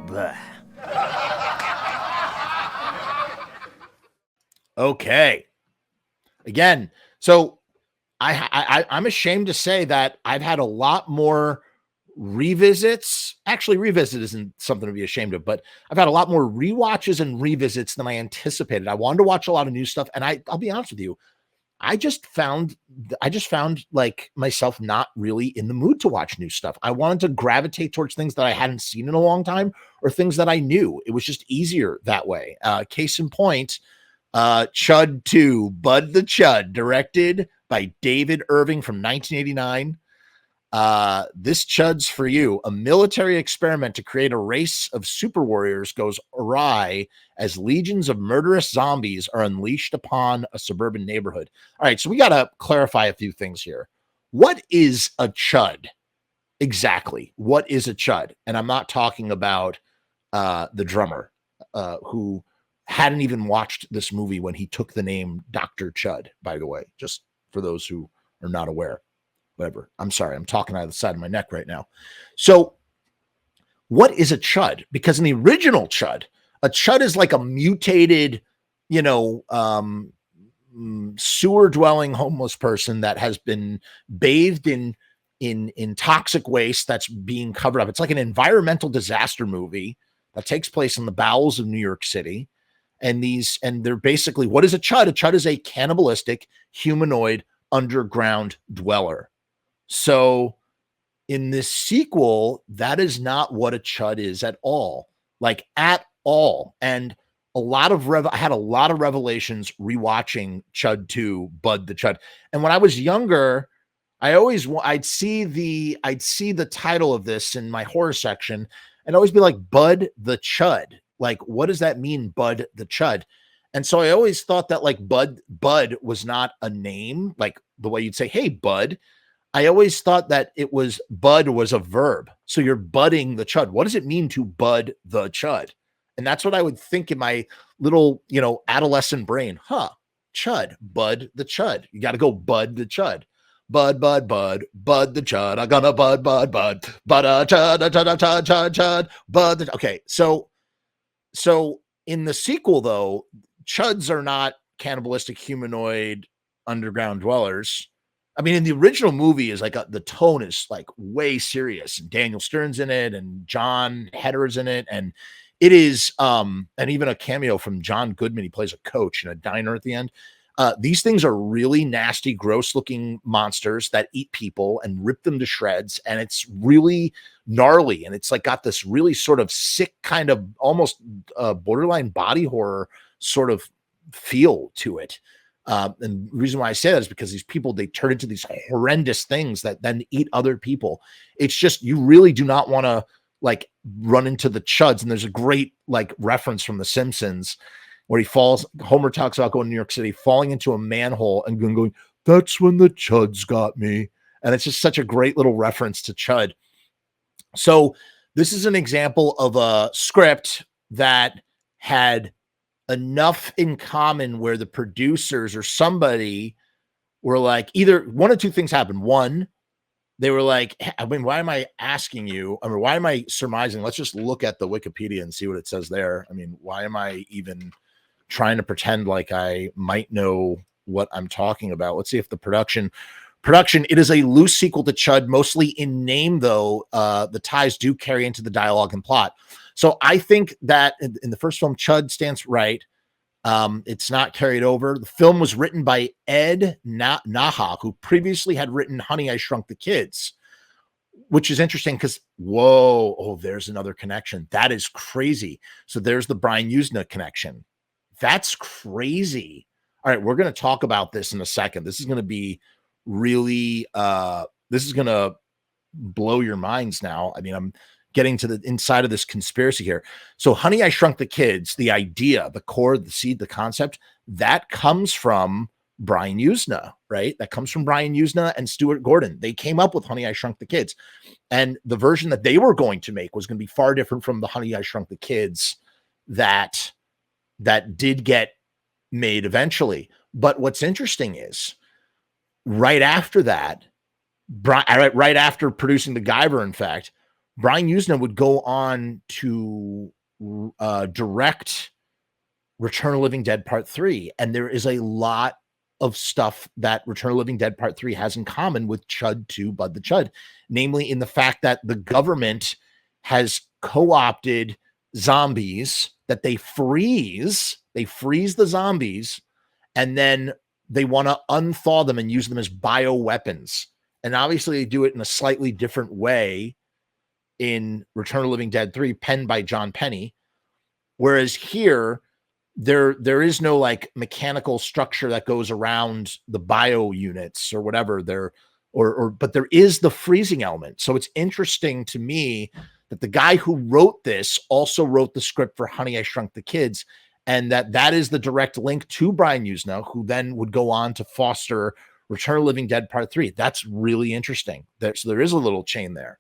Bleh. Okay. Again, so I'm ashamed to say that I've had a lot more revisits. Actually, revisit isn't something to be ashamed of, but I've had a lot more rewatches and revisits than I anticipated. I wanted to watch a lot of new stuff, and I'll be honest with you, I just found like myself not really in the mood to watch new stuff. I wanted to gravitate towards things that I hadn't seen in a long time or things that I knew. It was just easier that way. Case in point, C.H.U.D 2, Bud the C.H.U.D, directed by David Irving from 1989. This C.H.U.D's for you. A military experiment to create a race of super warriors goes awry as legions of murderous zombies are unleashed upon a suburban neighborhood. All right, so we got to clarify a few things here. What is a C.H.U.D? Exactly. What is a C.H.U.D? And I'm not talking about the drummer who hadn't even watched this movie when he took the name Dr. C.H.U.D, by the way, just for those who are not aware. Whatever. I'm sorry. I'm talking out of the side of my neck right now. So what is a C.H.U.D? Because in the original C.H.U.D, a C.H.U.D is like a mutated, sewer dwelling homeless person that has been bathed in toxic waste that's being covered up. It's like an environmental disaster movie that takes place in the bowels of New York City. And they're basically, what is a C.H.U.D? A C.H.U.D is a cannibalistic humanoid underground dweller. So in this sequel, that is not what a C.H.U.D is at all, like at all. And I had a lot of revelations rewatching C.H.U.D 2, Bud the C.H.U.D. And when I was younger, I'd see the title of this in my horror section and always be like, Bud the C.H.U.D. Like, what does that mean, Bud the C.H.U.D? And so I always thought that like Bud was not a name, like the way you'd say, hey, Bud. I always thought that Bud was a verb. So you're budding the C.H.U.D. What does it mean to bud the C.H.U.D? And that's what I would think in my little, adolescent brain. C.H.U.D, Bud the C.H.U.D. You got to go Bud the C.H.U.D. Bud the C.H.U.D. I'm gonna bud, C.H.U.D, bud. Okay, so in the sequel, though, C.H.U.Ds are not cannibalistic humanoid underground dwellers. I mean, in the original movie is like the tone is like way serious, and Daniel Stern's in it, and John Hetter's in it, and it is, and even a cameo from John Goodman. He plays a coach in a diner at the end. These things are really nasty, gross-looking monsters that eat people and rip them to shreds, and it's really gnarly, and it's like got this really sort of sick kind of almost borderline body horror sort of feel to it. And the reason why I say that is because these people, they turn into these horrendous things that then eat other people. It's just, you really do not want to like run into the C.H.U.Ds. And there's a great like reference from The Simpsons where Homer talks about going to New York City, falling into a manhole and going, that's when the C.H.U.Ds got me. And it's just such a great little reference to C.H.U.D. So this is an example of a script that had enough in common where the producers or somebody were like, either one or two things happened. One, they were like, I mean, why am I asking you? I mean, why am I surmising? Let's just look at the Wikipedia and see what it says there. I mean, why am I even trying to pretend like I might know what I'm talking about? Let's see if the production, it is a loose sequel to C.H.U.D, mostly in name, though. The ties do carry into the dialogue and plot. So I think that in the first film, C.H.U.D stands right. It's not carried over. The film was written by Ed Nahak, who previously had written Honey, I Shrunk the Kids, which is interesting because, there's another connection. That is crazy. So there's the Brian Usna connection. That's crazy. All right, we're going to talk about this in a second. This is going to be really, this is going to blow your minds now. I mean, I'm getting to the inside of this conspiracy here. So Honey, I Shrunk the Kids, the idea, the core, the seed, the concept, that comes from Brian Usna, right? That comes from Brian Usna and Stuart Gordon. They came up with Honey, I Shrunk the Kids. And the version that they were going to make was going to be far different from the Honey, I Shrunk the Kids that did get made eventually. But what's interesting is right after that, right after producing The Guyver, in fact, Brian Usna would go on to direct Return of the Living Dead Part 3. And there is a lot of stuff that Return of the Living Dead Part 3 has in common with C.H.U.D 2, Bud the C.H.U.D, namely in the fact that the government has co-opted zombies that they freeze the zombies, and then they want to unthaw them and use them as bioweapons. And obviously they do it in a slightly different way in Return of the Living Dead 3, penned by John Penny. Whereas here, there is no like mechanical structure that goes around the bio units or whatever but there is the freezing element. So it's interesting to me that the guy who wrote this also wrote the script for Honey, I Shrunk the Kids, and that is the direct link to Brian Usna, who then would go on to foster Return of the Living Dead Part 3. That's really interesting. So there is a little chain there.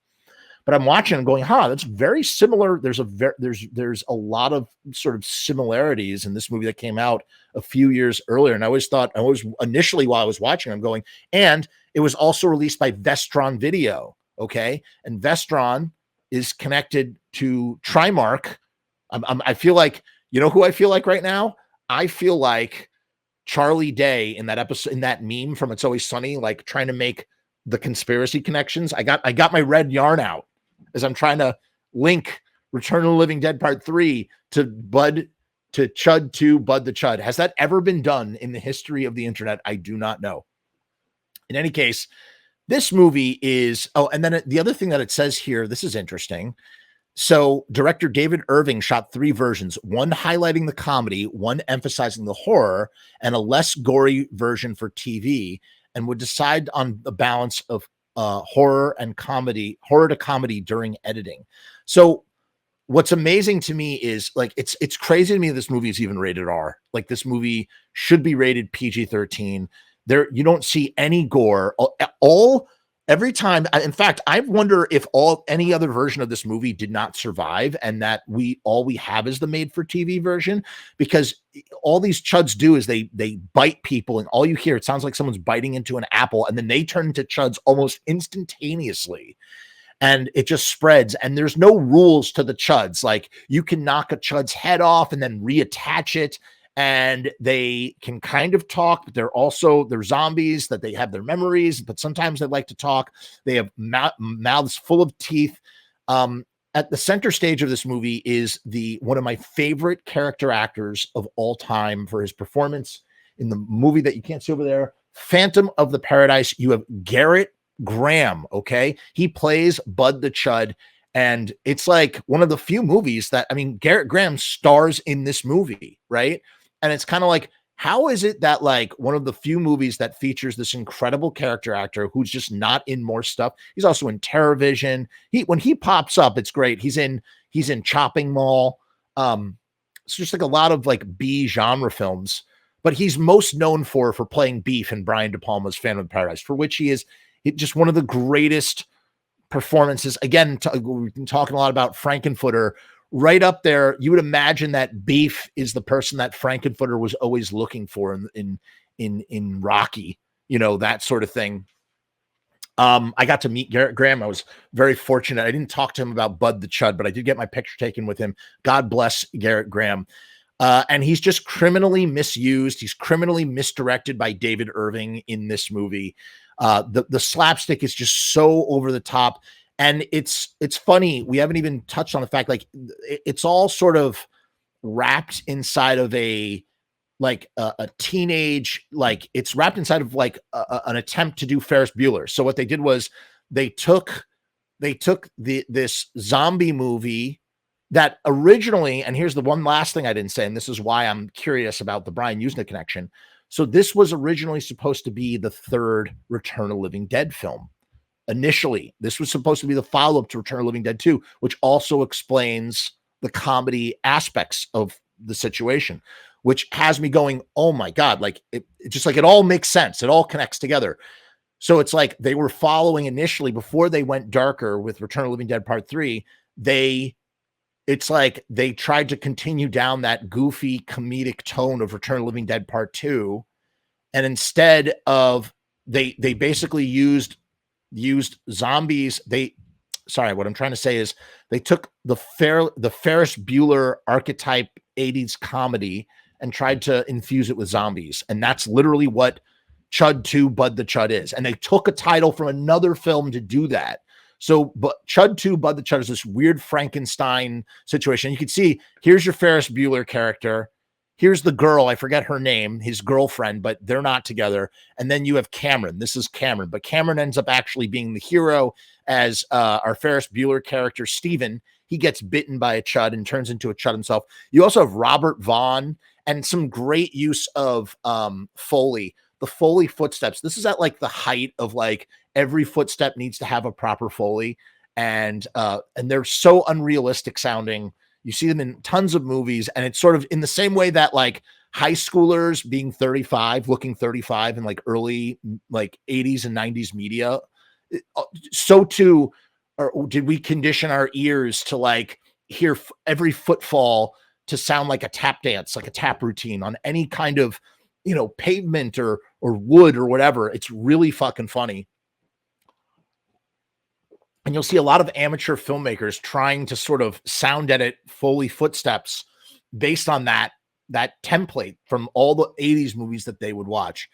But I'm watching and going, that's very similar. There's a lot of sort of similarities in this movie that came out a few years earlier. And I always initially while I was watching, I'm going, and it was also released by Vestron Video. Okay. And Vestron is connected to Trimark. I feel like, you know who I feel like right now? I feel like Charlie Day in that episode, in that meme from It's Always Sunny, like trying to make the conspiracy connections. I got my red yarn out as I'm trying to link Return of the Living Dead Part 3 to C.H.U.D 2, Bud the C.H.U.D. Has that ever been done in the history of the internet? I do not know. In any case, this movie is, and then the other thing that it says here, this is interesting. So director David Irving shot 3 versions, one highlighting the comedy, one emphasizing the horror, and a less gory version for TV, and would decide on the balance of horror to comedy during editing. So what's amazing to me is like, it's crazy to me this movie is even rated R. Like this movie should be rated PG-13. You don't see any gore every time. In fact, I wonder if any other version of this movie did not survive, and that all we have is the made for TV version, because all these chuds do is they bite people, and all you hear, it sounds like someone's biting into an apple, and then they turn into chuds almost instantaneously, and it just spreads. And there's no rules to the chuds. Like you can knock a chud's head off and then reattach it, and they can kind of talk, but they're zombies, that they have their memories, but sometimes they like to talk. They have mouths full of teeth. At the center stage of this movie is one of my favorite character actors of all time for his performance in the movie that you can't see over there, Phantom of the Paradise. You have Gerrit Graham. Okay. He plays Bud the C.H.U.D, and it's like one of the few movies that, Gerrit Graham stars in this movie, right? And it's kind of like, how is it that like one of the few movies that features this incredible character actor who's just not in more stuff? He's also in TerrorVision. When he pops up, it's great. He's in Chopping Mall. It's just like a lot of like B genre films, but he's most known for playing Beef in Brian De Palma's Phantom of Paradise, for which he is just one of the greatest performances. Again, we've been talking a lot about Frankenfooter. Right up there, you would imagine that Beef is the person that Frankenfooter was always looking for in Rocky, that sort of thing. I got to meet Gerrit Graham. I was very fortunate. I didn't talk to him about Bud the C.H.U.D, but I did get my picture taken with him. God bless Gerrit Graham. And he's just criminally misused. He's criminally misdirected by David Irving in this movie. The slapstick is just so over the top. And it's funny. We haven't even touched on the fact, like, it's all sort of wrapped inside of a teenage, like it's wrapped inside of like an attempt to do Ferris Bueller. So what they did was they took this zombie movie that originally, and here's the one last thing I didn't say, and this is why I'm curious about the Brian Usna connection. So this was originally supposed to be the third Return of the Living Dead film. Initially, this was supposed to be the follow-up to Return of the Living Dead 2, which also explains the comedy aspects of the situation, which has me going, oh my God, like it just like it all makes sense. It all connects together. So it's like they were following initially, before they went darker with Return of the Living Dead Part 3, it's like they tried to continue down that goofy comedic tone of Return of the Living Dead Part 2. And instead of, they basically used zombies. sorry, what I'm trying to say is they took the Ferris Bueller archetype 80s comedy and tried to infuse it with zombies. And that's literally what Chud 2 Bud the Chud is. And they took a title from another film to do that. So, but Chud 2 Bud the Chud is this weird Frankenstein situation. You can see here's your Ferris Bueller character. Here's the girl, I forget her name, his girlfriend, but they're not together. And then you have Cameron. This is Cameron, but Cameron ends up actually being the hero as our Ferris Bueller character, Steven. He gets bitten by a chud and turns into a chud himself. You also have Robert Vaughn and some great use of Foley, the Foley footsteps. This is at like the height of like every footstep needs to have a proper Foley. And they're so unrealistic sounding. You see them in tons of movies, and it's sort of in the same way that like high schoolers being 35, looking 35 in like early like 80s and 90s media. So too, or did we condition our ears to like hear every footfall to sound like a tap dance, like a tap routine on any kind of, you know, pavement or wood or whatever. It's really fucking funny. And you'll see a lot of amateur filmmakers trying to sort of sound edit Foley footsteps based on that template from all the 80s movies that they would watch.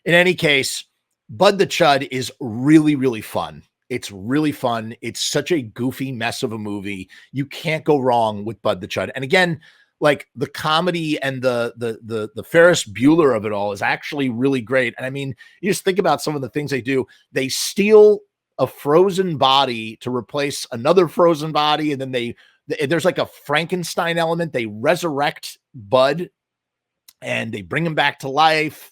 In any case, Bud the Chud is really, really fun. It's really fun. It's such a goofy mess of a movie. You can't go wrong with Bud the Chud. And again, like the comedy and the Ferris Bueller of it all is actually really great. And I mean, you just think about some of the things they do. They steal a frozen body to replace another frozen body, and then there's like a Frankenstein element. They resurrect Bud and they bring him back to life.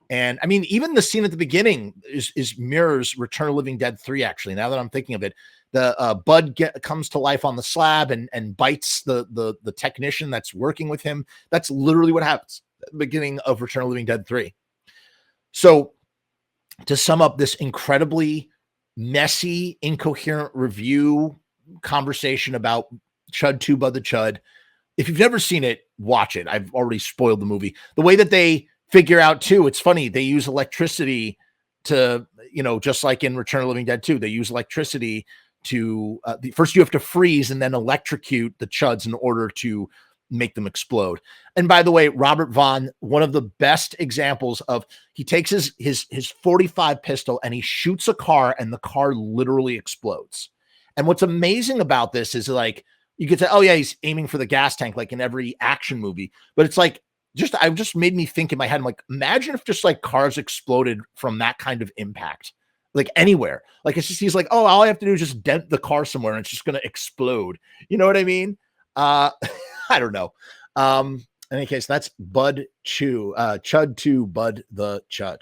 And I mean, even the scene at the beginning is mirrors Return of the Living Dead 3. Actually, now that I'm thinking of it, the Bud comes to life on the slab and bites the technician that's working with him. That's literally what happens at the beginning of Return of the Living Dead 3. So to sum up this incredibly messy, incoherent review conversation about Chud 2 Bud the Chud, if you've never seen it, watch it. I've already spoiled the movie. The way that they figure out too, it's funny, they use electricity to, you know, just like in Return of the Living Dead 2, they use electricity to first you have to freeze and then electrocute the chuds in order to make them explode. And by the way, Robert Vaughn, one of the best examples of, he takes his 45 pistol and he shoots a car and the car literally explodes. And what's amazing about this is like, you could say, oh yeah, he's aiming for the gas tank, like in every action movie, but it's like, I just made me think in my head, I'm like, imagine if just like cars exploded from that kind of impact, like anywhere. Like it's just, he's like, oh, all I have to do is just dent the car somewhere and it's just going to explode. You know what I mean? I don't know. In any case, that's Chud 2 Bud the Chud.